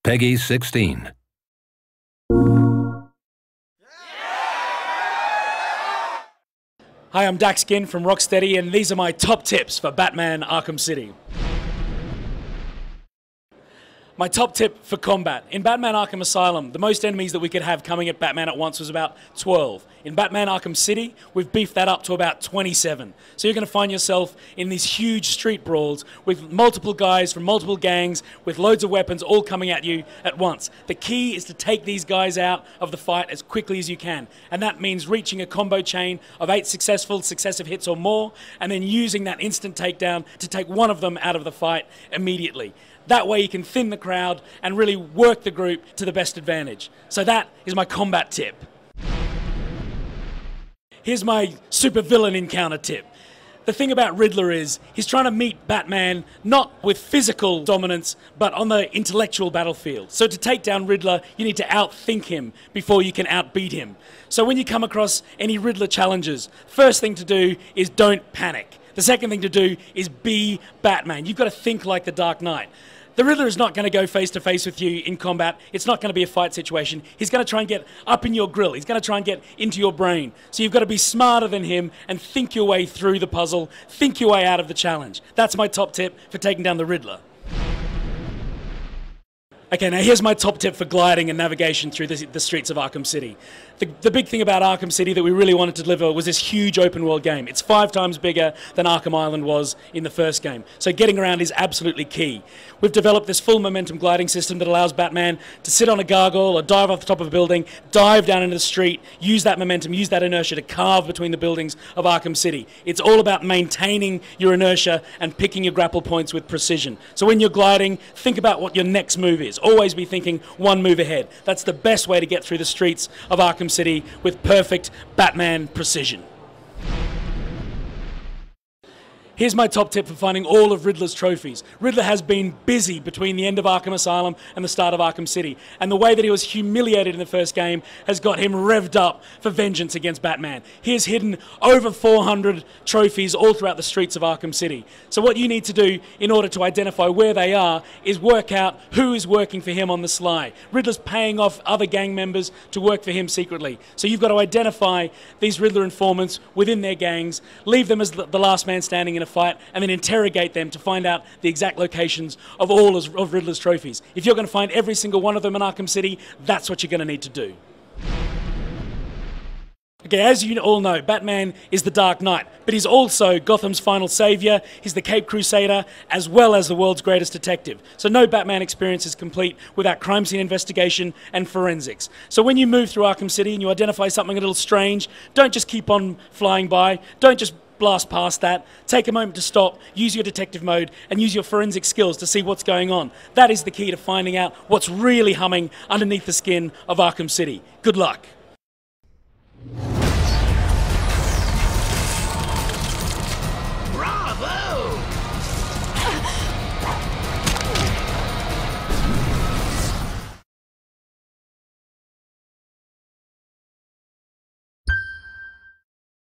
Peggy 16. Hi, I'm Daxkin from Rocksteady, and these are my top tips for Batman Arkham City. My top tip for combat. In Batman Arkham Asylum, the most enemies that we could have coming at Batman at once was about 12. In Batman Arkham City, we've beefed that up to about 27. So you're going to find yourself in these huge street brawls with multiple guys from multiple gangs with loads of weapons all coming at you at once. The key is to take these guys out of the fight as quickly as you can. And that means reaching a combo chain of 8 successive hits or more, and then using that instant takedown to take one of them out of the fight immediately. That way you can thin the crowd and really work the group to the best advantage. So that is my combat tip. Here's my supervillain encounter tip. The thing about Riddler is he's trying to meet Batman not with physical dominance, but on the intellectual battlefield. So to take down Riddler, you need to outthink him before you can outbeat him. So when you come across any Riddler challenges, first thing to do is don't panic. The second thing to do is be Batman. You've got to think like the Dark Knight. The Riddler is not going to go face-to-face with you in combat. It's not going to be a fight situation. He's going to try and get up in your grill. He's going to try and get into your brain. So you've got to be smarter than him and think your way through the puzzle, think your way out of the challenge. That's my top tip for taking down the Riddler. Okay, now here's my top tip for gliding and navigation through the streets of Arkham City. The big thing about Arkham City that we really wanted to deliver was this huge open world game. It's 5 times bigger than Arkham Island was in the first game. So getting around is absolutely key. We've developed this full momentum gliding system that allows Batman to sit on a gargoyle or dive off the top of a building, dive down into the street, use that momentum, use that inertia to carve between the buildings of Arkham City. It's all about maintaining your inertia and picking your grapple points with precision. So when you're gliding, think about what your next move is. Always be thinking one move ahead. That's the best way to get through the streets of Arkham City with perfect Batman precision. Here's my top tip for finding all of Riddler's trophies. Riddler has been busy between the end of Arkham Asylum and the start of Arkham City, and the way that he was humiliated in the first game has got him revved up for vengeance against Batman. He has hidden over 400 trophies all throughout the streets of Arkham City. So what you need to do in order to identify where they are is work out who is working for him on the sly. Riddler's paying off other gang members to work for him secretly. So you've got to identify these Riddler informants within their gangs, leave them as the last man standing in a fight, and then interrogate them to find out the exact locations of all of Riddler's trophies. If you're going to find every single one of them in Arkham City, that's what you're going to need to do. Okay, as you all know, Batman is the Dark Knight, but he's also Gotham's final savior, he's the Cape Crusader, as well as the world's greatest detective. So no Batman experience is complete without crime scene investigation and forensics. So when you move through Arkham City and you identify something a little strange, don't just keep on flying by, don't just blast past that. Take a moment to stop, use your detective mode, and use your forensic skills to see what's going on. That is the key to finding out what's really humming underneath the skin of Arkham City. Good luck.